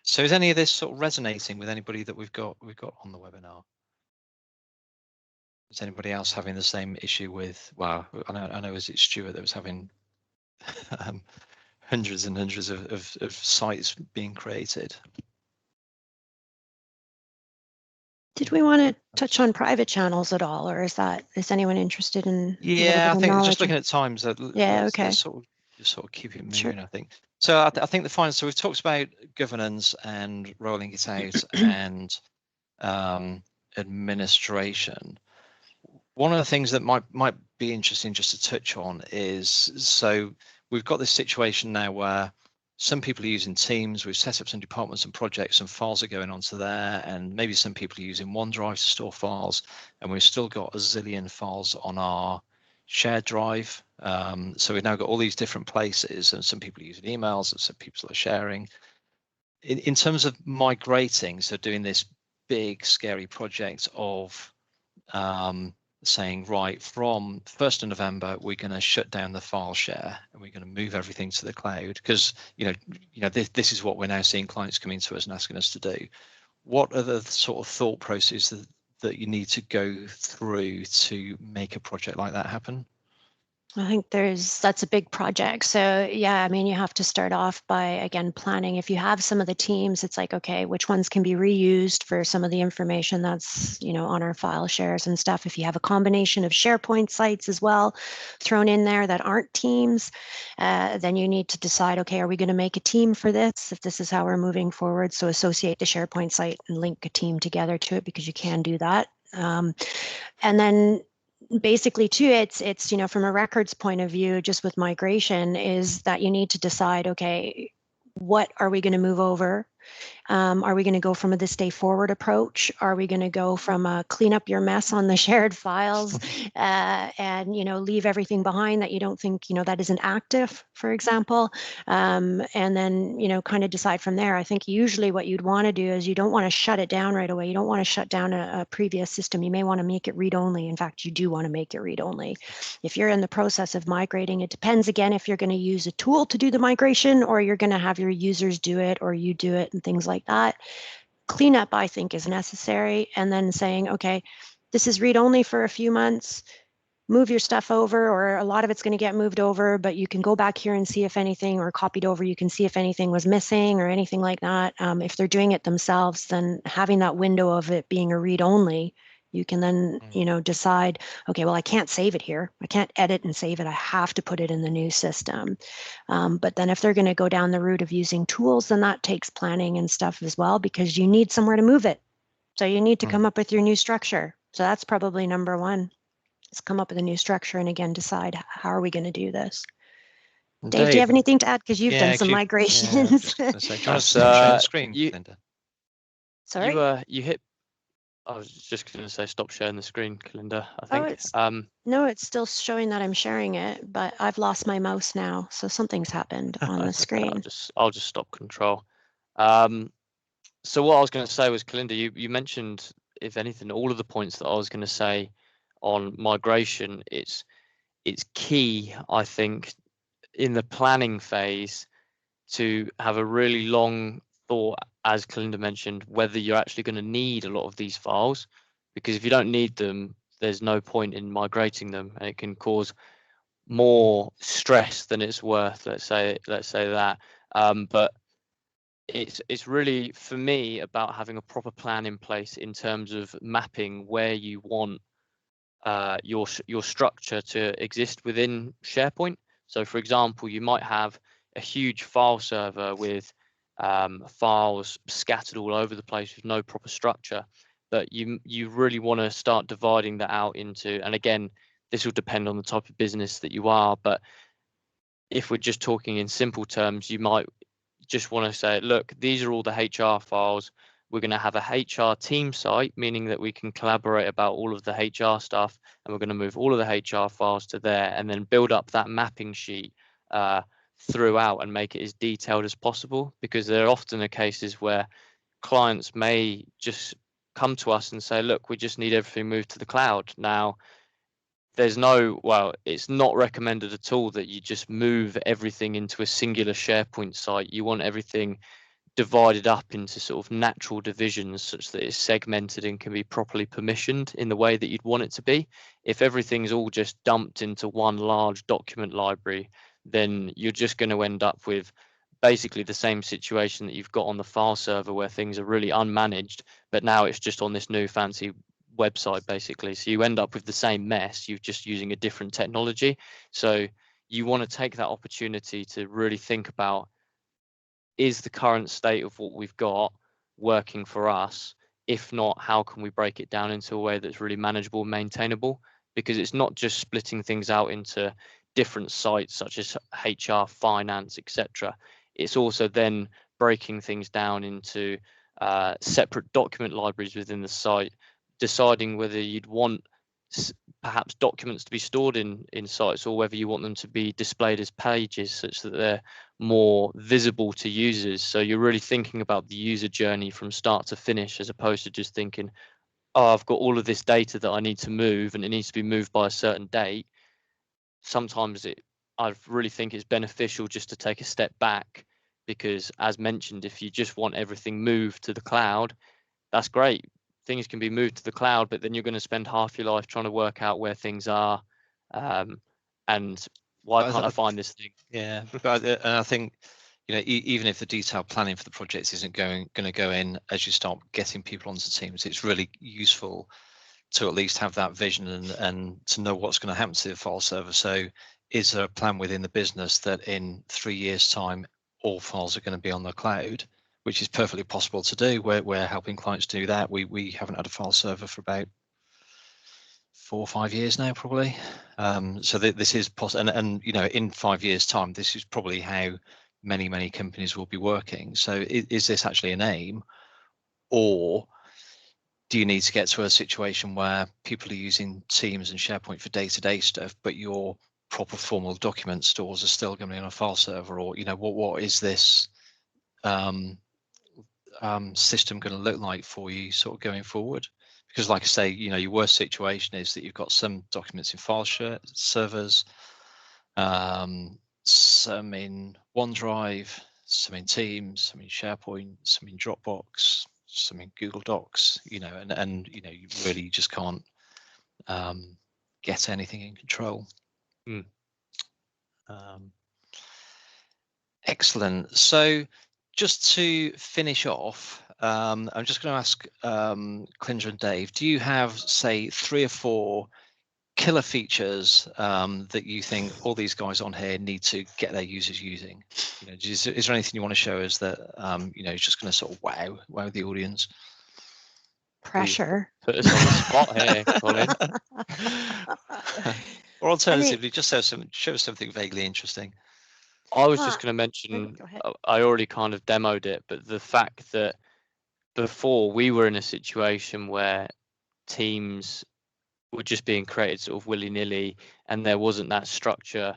So is any of this sort of resonating with anybody that we've got on the webinar? Is anybody else having the same issue with? Well, I know is it Stuart that was having hundreds and hundreds of sites being created? Did we want to touch on private channels at all, or is anyone interested in? Yeah, I think just looking at times. Okay. Let's sort of keep it moving. Sure. I think. So I think the final. So we've talked about governance and rolling it out and administration. One of the things that might be interesting just to touch on is, so we've got this situation now where some people are using Teams, we've set up some departments and projects and files are going onto there, and maybe some people are using OneDrive to store files, and we've still got a zillion files on our shared drive. So we've now got all these different places, and some people are using emails and some people are sharing. In terms of migrating, so doing this big scary project of saying, right, from 1st of November, we're going to shut down the file share and we're going to move everything to the cloud, because this is what we're now seeing clients coming to us and asking us to do. What are the sort of thought processes that you need to go through to make a project like that happen? I think that's a big project. So yeah, I mean, you have to start off by, again, planning. If you have some of the teams, it's like, okay, which ones can be reused for some of the information that's, on our file shares and stuff. If you have a combination of SharePoint sites as well thrown in there that aren't teams, then you need to decide, okay, are we going to make a team for this if this is how we're moving forward? So associate the SharePoint site and link a team together to it, because you can do that. And then basically too, it's from a records point of view, just with migration, is that you need to decide, okay, what are we going to move over? Are we going to go from a this day forward approach? Are we going to go from a clean up your mess on the shared files and leave everything behind that you don't think that isn't active, for example, and then kind of decide from there. I think usually what you'd want to do is you don't want to shut it down right away. You don't want to shut down a previous system. You may want to make it read only. In fact, you do want to make it read only. If you're in the process of migrating, it depends again if you're going to use a tool to do the migration or you're going to have your users do it or you do it and things like that. Cleanup, I think, is necessary. And then saying, okay, this is read only for a few months, move your stuff over, or a lot of it's going to get moved over, but you can go back here and see if anything, or copied over, you can see if anything was missing or anything like that. If they're doing it themselves, then having that window of it being a read only, you can then, decide, okay, well, I can't save it here. I can't edit and save it. I have to put it in the new system. But then if they're going to go down the route of using tools, then that takes planning and stuff as well, because you need somewhere to move it. So you need to come up with your new structure. So that's probably number one, is come up with a new structure and again, decide how are we going to do this. Dave, do you have anything to add? Because you've done some migrations. Do you want to share the screen, Linda? Sorry? You hit. I was just going to say stop sharing the screen, Linda. I think. No, it's still showing that I'm sharing it, but I've lost my mouse now, so something's happened on the screen. I'll just stop control. So what I was going to say was, Kalinda, you mentioned, if anything, all of the points that I was going to say on migration. It's key, I think, in the planning phase to have a really long thought, as Kalinda mentioned, whether you're actually going to need a lot of these files, because if you don't need them, there's no point in migrating them, and it can cause more stress than it's worth. Let's say that. But it's really, for me, about having a proper plan in place in terms of mapping where you want your structure to exist within SharePoint. So, for example, you might have a huge file server with files scattered all over the place with no proper structure, but you really want to start dividing that out into, and again, this will depend on the type of business that you are, but if we're just talking in simple terms, you might just want to say, look, these are all the HR files. We're going to have a HR team site, meaning that we can collaborate about all of the HR stuff, and we're going to move all of the HR files to there, and then build up that mapping sheet throughout and make it as detailed as possible, because there often are cases where clients may just come to us and say, look, we just need everything moved to the cloud. Now, it's not recommended at all that you just move everything into a singular SharePoint site. You want everything divided up into sort of natural divisions such that it's segmented and can be properly permissioned in the way that you'd want it to be. If everything's all just dumped into one large document library, then you're just going to end up with basically the same situation that you've got on the file server, where things are really unmanaged, but now it's just on this new fancy website, basically. So you end up with the same mess, you're just using a different technology. So you want to take that opportunity to really think about, is the current state of what we've got working for us? If not, how can we break it down into a way that's really manageable and maintainable? Because it's not just splitting things out into different sites such as HR, finance, etc. It's also then breaking things down into separate document libraries within the site, deciding whether you'd want perhaps documents to be stored in sites, or whether you want them to be displayed as pages such that they're more visible to users. So you're really thinking about the user journey from start to finish, as opposed to just thinking, oh, I've got all of this data that I need to move and it needs to be moved by a certain date. Sometimes I really think it's beneficial just to take a step back, because as mentioned, if you just want everything moved to the cloud, that's great. Things can be moved to the cloud, but then you're going to spend half your life trying to work out where things are. and why I- can't I I- find this thing? Yeah, but and I think, you know, even if the detailed planning for the projects isn't going to go in as you start getting people onto teams, it's really useful to at least have that vision and to know what's going to happen to the file server. So is there a plan within the business that in 3 years' time, all files are going to be on the cloud, which is perfectly possible to do. We're helping clients do that. We haven't had a file server for about 4 or 5 years now, probably. So this is possible, and you know, in 5 years' time, this is probably how many companies will be working. So is this actually an aim, or do you need to get to a situation where people are using Teams and SharePoint for day-to-day stuff, but your proper formal document stores are still going to be on a file server? Or, you know, what is this system going to look like for you sort of going forward? Because like I say, you know, your worst situation is that you've got some documents in file servers, some in OneDrive, some in Teams, some in SharePoint, some in Dropbox, some in Google Docs, you know, and you know, you really just can't get anything in control. Excellent. So just to finish off, I'm just going to ask Clinder and Dave, do you have, say, 3 or 4 killer features that you think all these guys on here need to get their users using? You know, is there anything you want to show us that you know, is just going to sort of wow the audience? Pressure. Put us on the spot here, Colin. Or alternatively, just show us something vaguely interesting. I was just going to mention, go ahead. I already kind of demoed it, but the fact that before we were in a situation where teams were just being created sort of willy-nilly, and there wasn't that structure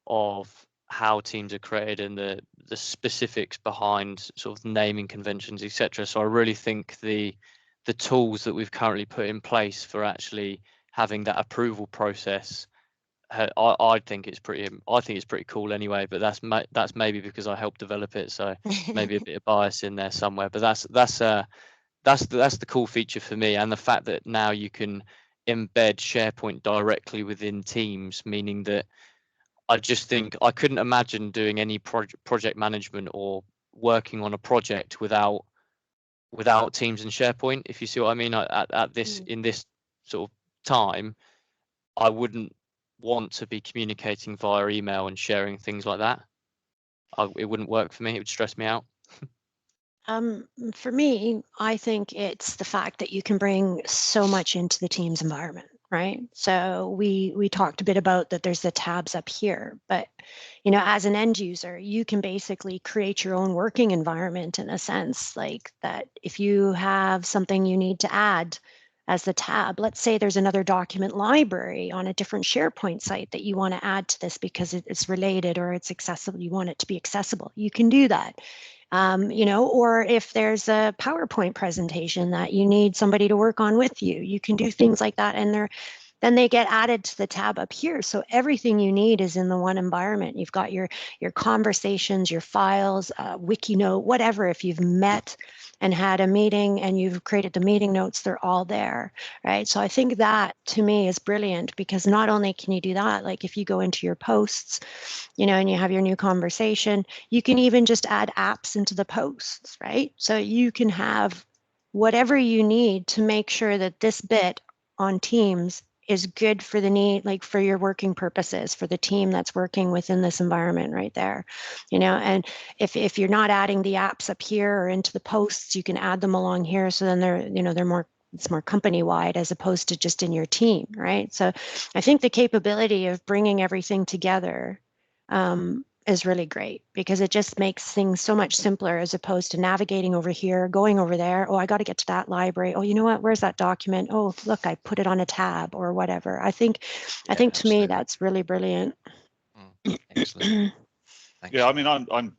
of how teams are created and the specifics behind sort of naming conventions, etc. So I really think the tools that we've currently put in place for actually having that approval process, I think it's pretty cool anyway. But that's maybe because I helped develop it, so maybe a bit of bias in there somewhere. But that's the cool feature for me, and the fact that now you can embed SharePoint directly within Teams, meaning that I just think I couldn't imagine doing any project management or working on a project without Teams and SharePoint. If you see what I mean, at this in this sort of time, I wouldn't want to be communicating via email and sharing things like that. It wouldn't work for me. It would stress me out. For me, I think it's the fact that you can bring so much into the Teams environment, right? So we talked a bit about that there's the tabs up here, but you know, as an end user, you can basically create your own working environment in a sense, like that if you have something you need to add as the tab, let's say there's another document library on a different SharePoint site that you want to add to this because it's related or it's accessible, you want it to be accessible, you can do that. You know, or if there's a PowerPoint presentation that you need somebody to work on with you, you can do things like that, and then they get added to the tab up here. So everything you need is in the one environment. You've got your conversations, your files, wiki note, whatever. If you've met and had a meeting and you've created the meeting notes, they're all there, right? So I think that to me is brilliant, because not only can you do that, like if you go into your posts, you know, and you have your new conversation, you can even just add apps into the posts, right? So you can have whatever you need to make sure that this bit on Teams is good for the need, like for your working purposes, for the team that's working within this environment right there, you know. And if you're not adding the apps up here or into the posts, you can add them along here. So then they're, you know, it's more company wide as opposed to just in your team, right? So I think the capability of bringing everything together is really great, because it just makes things so much simpler as opposed to navigating over here, going over there. Oh, I got to get to that library. Oh, you know what? Where's that document? Oh, look, I put it on a tab or whatever. I think to me that's really brilliant. Excellent. Thanks. Yeah, I mean, I'm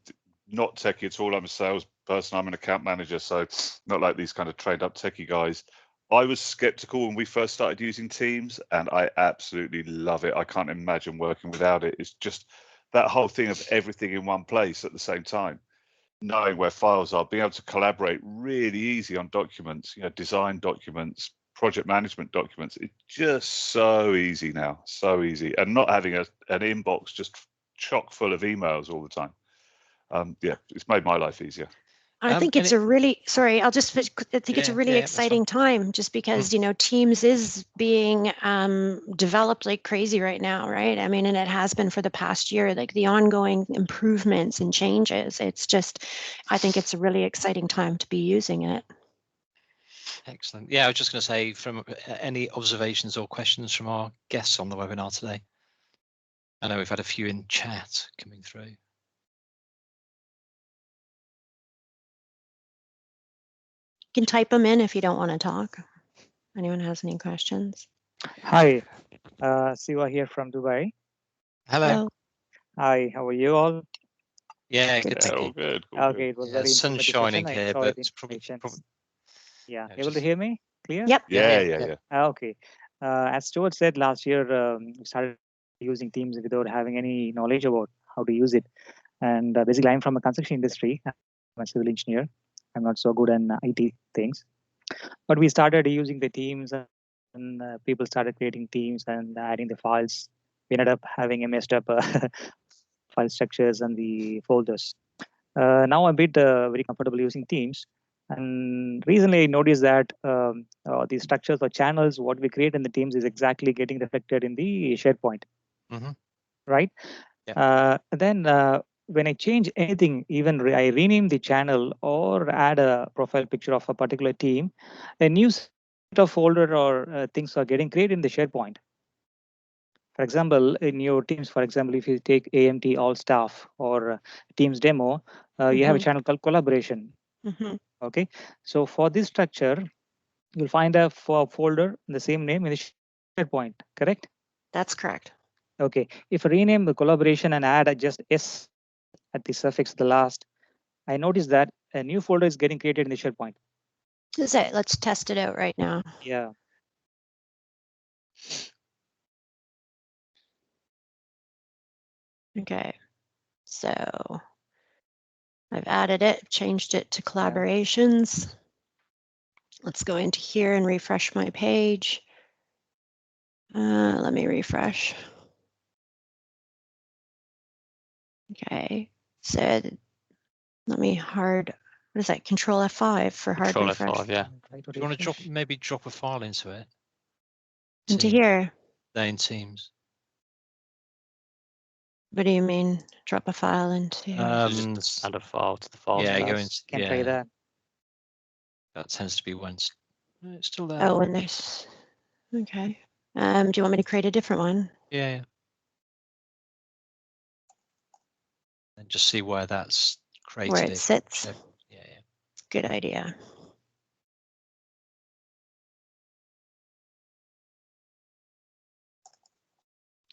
not techie at all. I'm a salesperson. I'm an account manager, so not like these kind of trained up techie guys. I was skeptical when we first started using Teams, and I absolutely love it. I can't imagine working without it. It's just that whole thing of everything in one place at the same time, knowing where files are, being able to collaborate really easy on documents, you know, design documents, project management documents. It's just so easy now, so easy, and not having an inbox just chock full of emails all the time. Yeah, it's made my life easier. I think it's a really, sorry, I think it's a really exciting time, just because, you know, Teams is being developed like crazy right now, right? I mean, and it has been for the past year, like the ongoing improvements and changes. It's just, I think it's a really exciting time to be using it. Excellent. Yeah, I was just going to say, from any observations or questions from our guests on the webinar today? I know we've had a few in chat coming through. You can type them in if you don't want to talk. Anyone has any questions? Hi, Siva here from Dubai. Hello. Hi, how are you all? Yeah, good. Thank you. Good. Okay, it was very sun informative shining session. I here, enjoyed but the it's probably yeah. no, Able to hear me? Clear? Yep. Yeah. Okay. As Stuart said, last year we started using Teams without having any knowledge about how to use it. And basically, I'm from a construction industry. I'm a civil engineer. I'm not so good in IT things. But we started using the Teams, and people started creating teams and adding the files. We ended up having a messed up file structures and the folders. Now I'm a bit very comfortable using Teams. And recently I noticed that the structures or channels, what we create in the Teams is exactly getting reflected in the SharePoint. Right? Yeah. Then when I change anything, even I rename the channel or add a profile picture of a particular team, a new set of folder or things are getting created in the SharePoint. For example, in your Teams, for example, if you take AMT All Staff or Teams Demo, you have a channel called Collaboration. Okay, so for this structure, you'll find a folder in the same name in the SharePoint, correct? That's correct. Okay, if I rename the Collaboration and add just S at the suffix the last, I notice that a new folder is getting created in the SharePoint. Let's test it out right now. Yeah. Okay, so I've added it, changed it to collaborations. Let's go into here and refresh my page. Let me refresh. Okay, so let me what is that? Control F5 for hard refresh. Control F5, yeah. Do you want to maybe drop a file into it? Into here? In Teams. What do you mean, drop a file into? Just add a file to the file. Yeah, Can try that. That tends to be when it's still there. Oh, and there's, okay. Do you want me to create a different one? Yeah. And just see where that's created. Where it sits. Yeah. Good idea.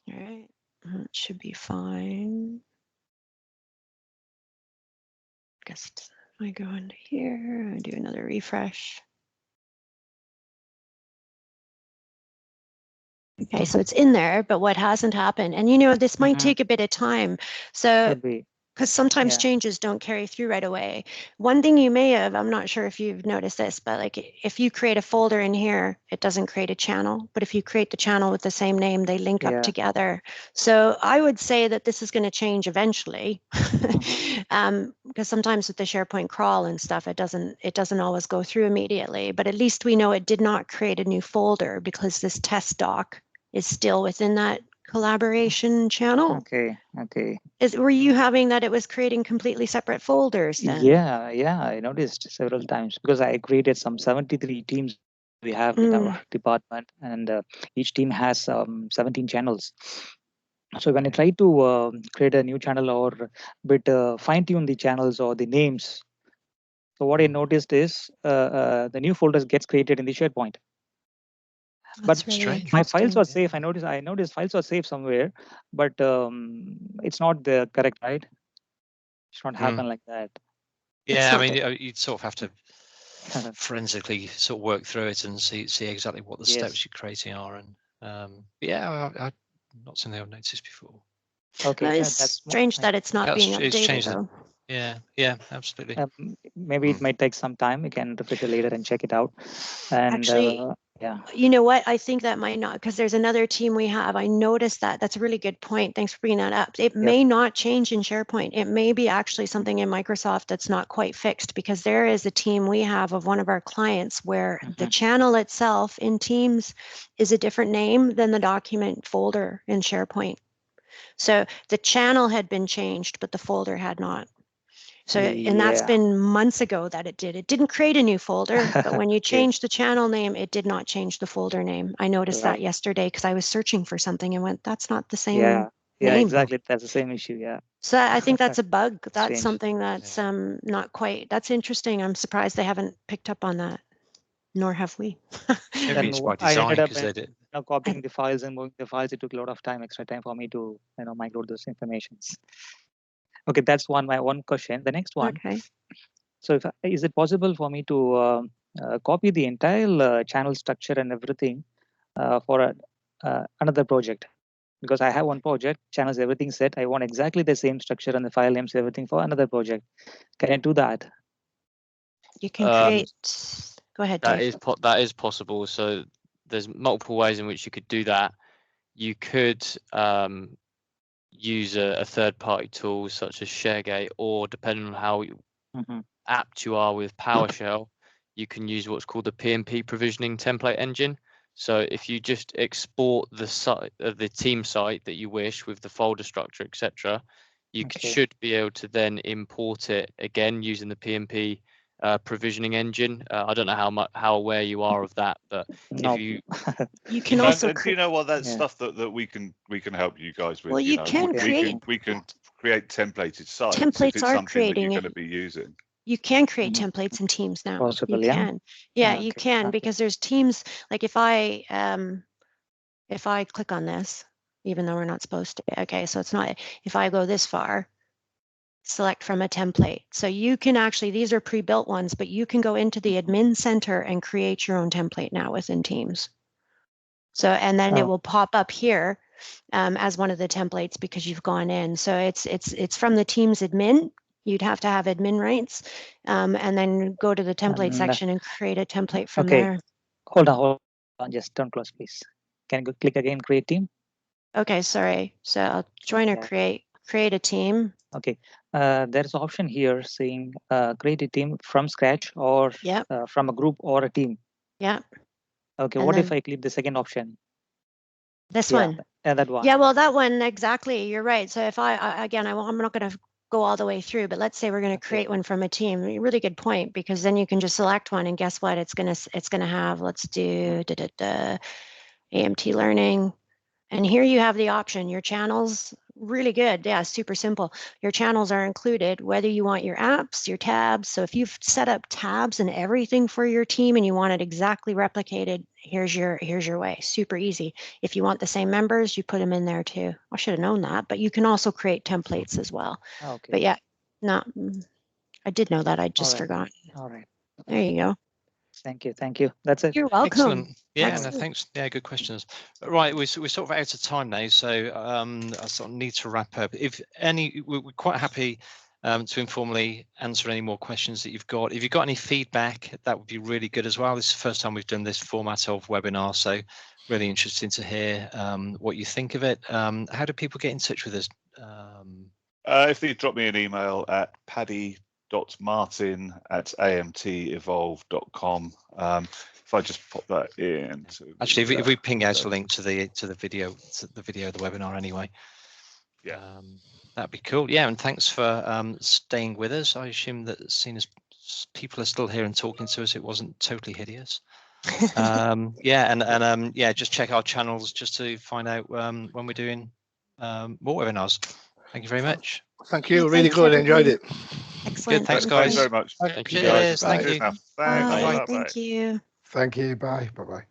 All right, that should be fine. Guess I go into here, I do another refresh. Okay, so it's in there, but what hasn't happened, and you know, this might take a bit of time. So, because sometimes changes don't carry through right away. One thing you may have, I'm not sure if you've noticed this, but like if you create a folder in here, it doesn't create a channel. But if you create the channel with the same name, they link up together. So I would say that this is going to change eventually, because sometimes with the SharePoint crawl and stuff, it doesn't always go through immediately. But at least we know it did not create a new folder because this test doc is still within that collaboration channel. Okay. Were you having that it was creating completely separate folders then? Yeah, I noticed several times because I created some 73 teams we have in our department, and each team has 17 channels. So when I try to create a new channel or fine tune the channels or the names, so what I noticed is the new folders gets created in the SharePoint. That's but really my files are safe. I noticed files are safe somewhere, but it's not the correct, right? It should not happen like that. Yeah, I mean, you'd sort of have to forensically sort of work through it and see exactly what the steps you're creating are. And yeah, I've not something I've noticed before. Okay, it's strange that it's not being updated though. Yeah, absolutely. Maybe it might take some time. We can repeat it later and check it out. And Actually, yeah. You know what? I think that might not, because there's another team we have. I noticed that. That's a really good point. Thanks for bringing that up. It may not change in SharePoint. It may be actually something in Microsoft that's not quite fixed, because there is a team we have of one of our clients where the channel itself in Teams is a different name than the document folder in SharePoint. So the channel had been changed, but the folder had not. So, and that's been months ago that it did. It didn't create a new folder, but when you change the channel name, it did not change the folder name. I noticed that yesterday because I was searching for something and went, that's not the same name. Yeah, exactly. That's the same issue. Yeah. So I think that's a bug. That's Strange. something that's not quite. That's interesting. I'm surprised they haven't picked up on that, nor have we. Maybe it's by design because they did. Copying the files and moving the files. It took a lot of time, extra time for me to migrate those informations. Okay, that's my one question. The next one. Okay. So, is it possible for me to copy the entire channel structure and everything for another project? Because I have one project, channels, everything set. I want exactly the same structure and the file names, everything for another project. Can I do that? You can create. Go ahead, Dave. That is possible. So there's multiple ways in which you could do that. You could use a third-party tool such as ShareGate, or depending on how apt you are with PowerShell, you can use what's called the PMP provisioning template engine. So if you just export the site, the team site that you wish with the folder structure, etc., you should be able to then import it again using the PMP provisioning engine. I don't know how aware you are of that, but if you can also do you know what that's stuff that we can help you guys with? Well, you can create. We can create templated sites. Templates if it's are something creating that you're going to be using. You can create templates in Teams now. Possible, you can. Yeah, you can, because there's Teams. Like if I click on this, even though we're not supposed to. Okay, so it's not. If I go this far, select from a template. So you can actually, these are pre-built ones, but you can go into the admin center and create your own template now within Teams. So, and then it will pop up here as one of the templates because you've gone in. So it's from the Teams admin. You'd have to have admin rights, and then go to the template section and create a template from there. Hold on. Just don't close, please. Can you go click again, create team? Okay, sorry. So I'll join or create a team. Okay. There's an option here saying create a team from scratch, or from a group or a team. Yeah. Okay. And what if I click the second option? This one. That one. Yeah, well, that one, exactly. You're right. So if again, I'm not going to go all the way through, but let's say we're going to create one from a team. Really good point, because then you can just select one, and guess what? It's going to have, let's do AMT learning. And here you have the option, your channels, really good. Yeah, super simple. Your channels are included, whether you want your apps, your tabs. So if you've set up tabs and everything for your team and you want it exactly replicated, here's your way. Super easy. If you want the same members, you put them in there too. I should have known that, but you can also create templates as well. Okay. But yeah, I did know that. I just forgot. All right. There you go. Thank you. That's it. You're welcome. Excellent. Yeah, Excellent. No, thanks. Yeah, good questions. Right, we're sort of out of time now, so I sort of need to wrap up. We're quite happy to informally answer any more questions that you've got. If you've got any feedback, that would be really good as well. This is the first time we've done this format of webinar, so really interesting to hear what you think of it. How do people get in touch with us? If they drop me an email at paddy.martin@amtevolve.com. If I just pop that in. Actually, if we ping out a link to the video, of the webinar anyway. Yeah. That'd be cool. Yeah, and thanks for staying with us. I assume that, seeing as people are still here and talking to us, it wasn't totally hideous. Just check our channels just to find out when we're doing more webinars. Thank you very much. Thank you. Really good. Enjoyed it. Excellent. Good. Thanks, guys. Thank you very much. Thank you. Cheers. Thank you. Thanks. Bye. Bye. Thank you. Thank you. Bye. Bye-bye.